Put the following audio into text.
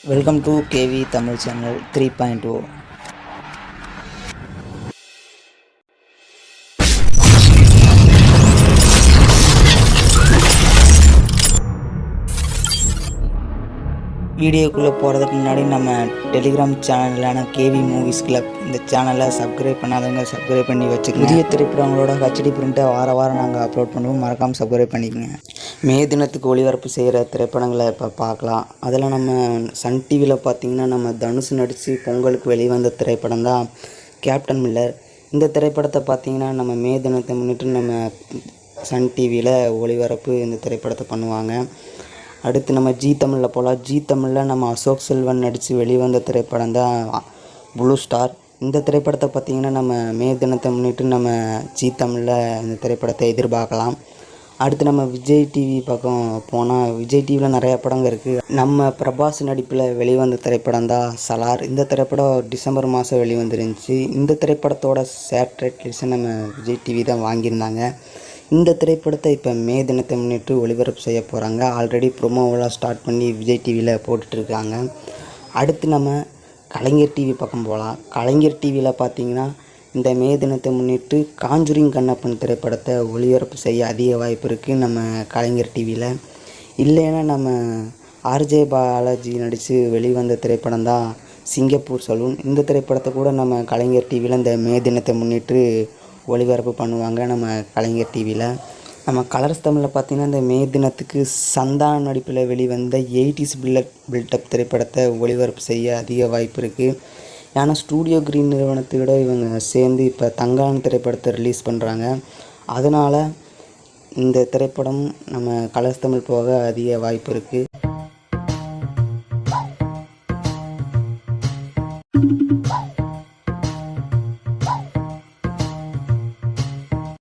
Welcome to KV Tamil channel 3.0. வீடியோக்குள்ளே போகிறதுக்கு முன்னாடி நம்ம டெலிகிராம் சேனலான கேவி மூவிஸ் கிளப் இந்த சேனலை சப்ஸ்கிரைப் பண்ணாதவங்க சப்ஸ்கிரைப் பண்ணி வச்சுக்கோங்க. புதிய திரைப்படங்களோட ஹெச்டி பிரிண்ட்டை வாரம் நாங்கள் அப்லோட் பண்ணுவோம், மறக்காமல் சப்ஸ்கிரைப் பண்ணிக்கோங்க. மே தினத்துக்கு ஒளிபரப்பு செய்கிற திரைப்படங்களை இப்போ பார்க்கலாம். அதில் நம்ம சன் டிவியில் பார்த்திங்கன்னா நம்ம தனுஷ் நடித்து பொங்கலுக்கு வெளிவந்த திரைப்படம் தான் கேப்டன் மில்லர். இந்த திரைப்படத்தை பார்த்திங்கன்னா நம்ம மே தினத்தை முன்னிட்டு நம்ம சன் டிவியில் ஒளிபரப்பு இந்த திரைப்படத்தை பண்ணுவாங்க. அடுத்து நம்ம ஜி தமிழில் போகலாம். ஜி தமிழில் நம்ம அசோக் செல்வன் நடித்து வெளிவந்த திரைப்படம் தான் ப்ளூ ஸ்டார். இந்த திரைப்படத்தை பார்த்திங்கன்னா நம்ம மே தினத்தை முன்னிட்டு நம்ம ஜி தமிழில் இந்த திரைப்படத்தை எதிர்பார்க்கலாம். அடுத்து நம்ம விஜய் டிவி பக்கம் போனால் விஜய் டிவியில் நிறையா படங்கள் இருக்குது. நம்ம பிரபாஸ் நடிப்பில் வெளிவந்த திரைப்படம் தான் சலார். இந்த திரைப்படம் டிசம்பர் மாதம் வெளிவந்துருந்துச்சு. இந்த திரைப்படத்தோட சேட்டலைட் லிஸ்ட்டை நம்ம விஜய் டிவி தான் வாங்கியிருந்தாங்க. இந்த திரைப்படத்தை இப்போ மே தினத்தை முன்னிட்டு ஒளிபரப்பு செய்ய போகிறாங்க. ஆல்ரெடி ப்ரொமோவெல்லாம் ஸ்டார்ட் பண்ணி விஜய் டிவியில் போட்டுட்ருக்காங்க. அடுத்து நம்ம கலைஞர் டிவி பக்கம் போகலாம். கலைஞர் டிவியில் பார்த்திங்கன்னா இந்த மே தினத்தை முன்னிட்டு காஞ்சூரிங் கண்ணப்பன் திரைப்படத்தை ஒளிபரப்பு செய்ய அதிக வாய்ப்பு இருக்குது நம்ம கலைஞர் டிவியில். இல்லைன்னா நம்ம ஆர்ஜே பாலாஜி நடித்து வெளிவந்த திரைப்படம் தான் சிங்கப்பூர் சலூன். இந்த திரைப்படத்தை கூட நம்ம கலைஞர் டிவியில் இந்த மே தினத்தை முன்னிட்டு ஒளிபரப்பு பண்ணுவாங்க நம்ம கலைஞர் டிவியில். நம்ம கலர்ஸ் தமிழில் பார்த்திங்கன்னா இந்த மே தினத்துக்கு சந்தானம் நடிப்பில் வெளிவந்த 80s பில்டப் திரைப்படத்தை ஒளிபரப்பு செய்ய அதிக வாய்ப்பு இருக்குது. ஏன்னா ஸ்டூடியோ கிரீன் நிறுவனத்தோட இவங்க சேர்ந்து இப்போ தங்கான் திரைப்படத்தை ரிலீஸ் பண்ணுறாங்க. அதனால் இந்த திரைப்படம் நம்ம கலர்ஸ் தமிழ் போக அதிக வாய்ப்பு இருக்குது.